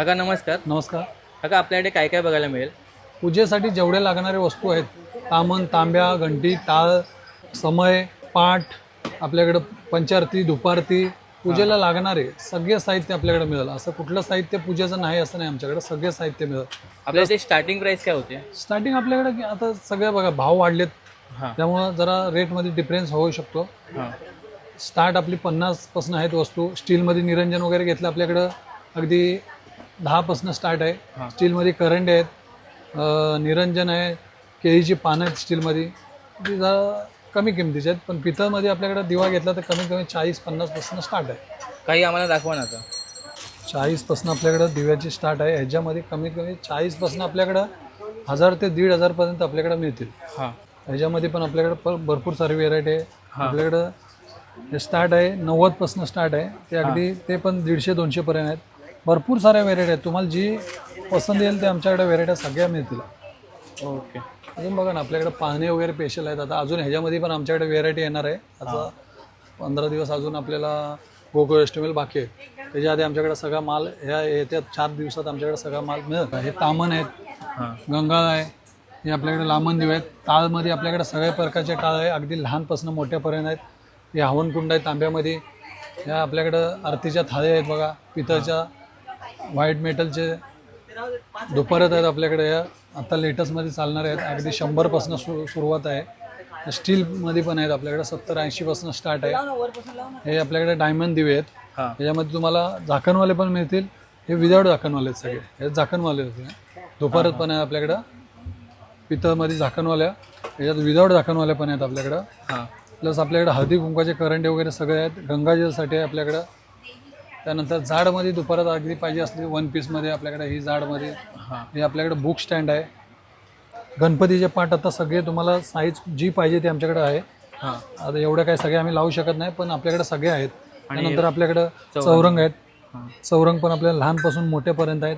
काका नमस्कार. नमस्कार. काका आपल्याकडे काय काय बघायला मिळेल? पूजेसाठी जेवढे लागणारे वस्तू आहेत, तामण, तांब्या, घंटी, टाळ, समय, पाठ, आपल्याकडं पंचारती, धुपारती, पूजेला लागणारे सगळे साहित्य आपल्याकडे मिळेल. असं कुठलं साहित्य पूजेचं नाही असं नाही, आमच्याकडे सगळे साहित्य मिळेल. आपल्या इथे स्टार्टिंग प्राइस काय होते? स्टार्टिंग आपल्याकडे आता सगळ्या बघा भाव वाढलेत, हां त्यामुळं जरा रेटमध्ये डिफरन्स होऊ शकतो. हां स्टार्ट आपली 50पासून आहेत वस्तू. स्टीलमध्ये निरंजन वगैरे घेतलं आपल्याकडं अगदी 10पासून स्टार्ट आहे. स्टीलमध्ये करंडे आहेत, निरंजन आहे, केळीची पानं आहेत स्टीलमध्ये. ती जरा कमी किमतीचे आहेत, पण पितळमध्ये आपल्याकडे दिवा घेतला तर कमीत कमी 40-50पासून स्टार्ट आहे. काही आम्हाला दाखवा ना आता. 40पासून आपल्याकडं दिव्याची स्टार्ट आहे. ह्याच्यामध्ये कमीत कमी 40पासून आपल्याकडं 1000 ते 1500 पर्यंत आपल्याकडे मिळतील. हां ह्याच्यामध्ये पण आपल्याकडे भरपूर सारी व्हेरायटी आहे. आपल्याकडं हे स्टार्ट आहे 90पासून स्टार्ट आहे, ते अगदी ते पण 150-200 पर्यंत आहेत. भरपूर साऱ्या व्हेरायटी आहेत. तुम्हाला जी पसंत येईल ते आमच्याकडे व्हेरायट्या सगळ्या मिळतील. ओके. अजून बघा ना, आपल्याकडे पाहणे वगैरे स्पेशल आहेत. आता अजून ह्याच्यामध्ये पण आमच्याकडे व्हेरायटी येणार आहे. आता 15 दिवस अजून आपल्याला गोकुळ अष्टमीला बाकी आहे. त्याच्या आधी आमच्याकडे सगळा माल ह्या येत्या 4 दिवसात आमच्याकडे सगळा माल मिळत आहे. हे तामण आहेत, हां गंगाळ आहे, हे आपल्याकडे लांबण दिवे आहेत. टाळमध्ये आपल्याकडे सगळ्या प्रकारचे टाळ आहे, अगदी लहानपासून मोठ्यापर्यंत आहेत. हे हवनकुंड आहे तांब्यामध्ये. ह्या आपल्याकडं आरतीच्या थाळ्या आहेत बघा, पितळच्या, व्हाईट मेटलचे दुपारत आहेत आपल्याकडे. या आता लेटेस्टमध्ये चालणारे आहेत, अगदी 100पासून सुरुवात आहे. स्टीलमध्ये पण आहेत आपल्याकडे, 70-80पासून स्टार्ट आहे. हे आपल्याकडे डायमंड दिवे आहेत. हां याच्यामध्ये तुम्हाला झाकणवाले पण मिळतील. हे विदाऊट झाकणवाले आहेत सगळे, हे झाकणवाले होते. दुपारत पण आहे आपल्याकडं पितळमध्ये झाकणवाल्या, याच्यात विदाऊट झाकणवाल्या पण आहेत आपल्याकडं. हां प्लस आपल्याकडे हळदी कुंकाचे करंडे वगैरे सगळे आहेत. गंगाजलसाठी आहे आपल्याकडं. त्यानंतर जाडमध्ये दुपारात अगदी पाहिजे असली 1 पीसमध्ये आपल्याकडे ही जाडमध्ये. हां हे आपल्याकडे बुक स्टँड आहे. गणपतीचे पाट आता सगळे तुम्हाला साईज जी पाहिजे ती आमच्याकडे आहे. हां आता एवढे काय सगळे आम्ही लावू शकत नाही, पण आपल्याकडे सगळे आहेत. त्यानंतर आपल्याकडं चौरंग आहेत. चौरंग पण आपल्याला लहानपासून मोठ्यापर्यंत आहेत.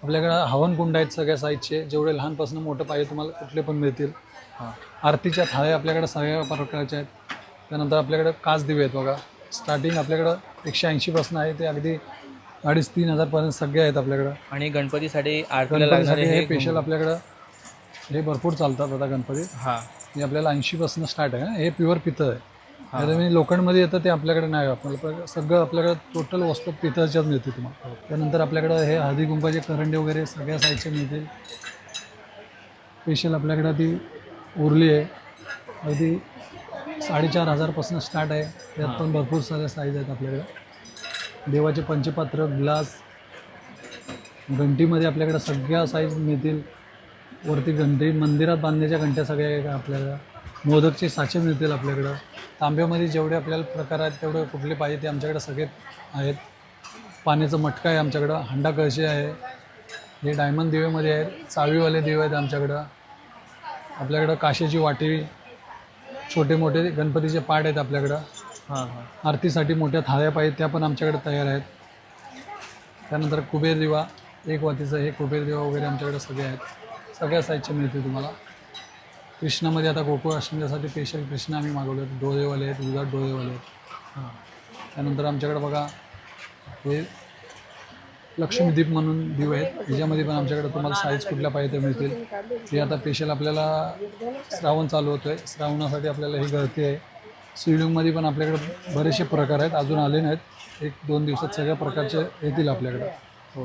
आपल्याकडं हवनकुंड आहेत सगळ्या साईजचे, जेवढे लहानपासून मोठं पाहिजे तुम्हाला कुठले पण मिळतील. हां आरतीच्या थाळ्या आपल्याकडे सगळ्या प्रकारच्या आहेत. त्यानंतर आपल्याकडे काच दिवे आहेत बघा. स्टार्टिंग आपल्याकडं 180पासून आहे, ते अगदी 2500-3000 पर्यंत सगळे आहेत आपल्याकडं. आणि गणपतीसाठी आरतीला गणपतीसाठी लागणारे हे हे स्पेशल आपल्याकडं हे भरपूर चालतात आता गणपतीत. हां हे आपल्याला 80पासून स्टार्ट आहे. हे प्युअर पितळ आहे. त्याच्यामध्ये लोखंडमध्ये येतं ते आपल्याकडे नाही. आपल्याला सगळं आपल्याकडे टोटल वस्तू पितळच्याच मिळते तुम्हाला. त्यानंतर आपल्याकडं हे हळदी कुंकाचे करंडे वगैरे सगळ्या साईजचे मिळतील. स्पेशल आपल्याकडं ती उरली आहे, अगदी 4500पासून स्टार्ट आहे. त्यात पण भरपूर साऱ्या साईज आहेत आपल्याकडे. देवाचे पंचपात्र, ग्लास, घंटीमध्ये आपल्याकडे सगळ्या साईज मिळतील. वरती घंटी मंदिरात बांधण्याच्या घंट्या सगळ्या आहेत आपल्याला. मोदकचे साचे मिळतील आपल्याकडं. तांब्यामध्ये जेवढे आपल्याला प्रकार आहेत तेवढे कुठले पाहिजे ते आमच्याकडे सगळे आहेत. पाण्याचं मटका आहे आमच्याकडं, हंडा कळशी आहे. हे डायमंड दिवेमध्ये आहेत, चावीवाले दिवे आहेत आमच्याकडं. आपल्याकडं काशेची वाटी, छोटे मोठे गणपतीचे पाट आहेत आपल्याकडं. हां आरतीसाठी मोठ्या थाळ्या पाहिजेत त्या पण आमच्याकडे तयार आहेत. त्यानंतर कुबेर दिवा, 1 वातीचं हे कुबेर दिवा वगैरे आमच्याकडे सगळे आहेत. सगळ्या साईजचे मिळतील तुम्हाला. कृष्णामध्ये आता गोकुळ अष्टमीसाठी स्पेशल कृष्ण आम्ही मागवले आहेत. डोळेवाले आहेत, विदाऊट डोळेवाले आहेत. त्यानंतर आमच्याकडे बघा हे लक्ष्मीदीप म्हणून दिवे आहेत. ह्याच्यामध्ये पण आमच्याकडे तुम्हाला साईज कुठल्या पाहिजे ते मिळतील. हे आता स्पेशल आपल्याला श्रावण चालू होतं आहे, श्रावणासाठी आपल्याला ही गळती आहे. शिवलिंगमध्ये पण आपल्याकडे बरेचसे प्रकार आहेत, अजून आले नाहीत. 1-2 दिवसात सगळ्या प्रकारचे येतील आपल्याकडे.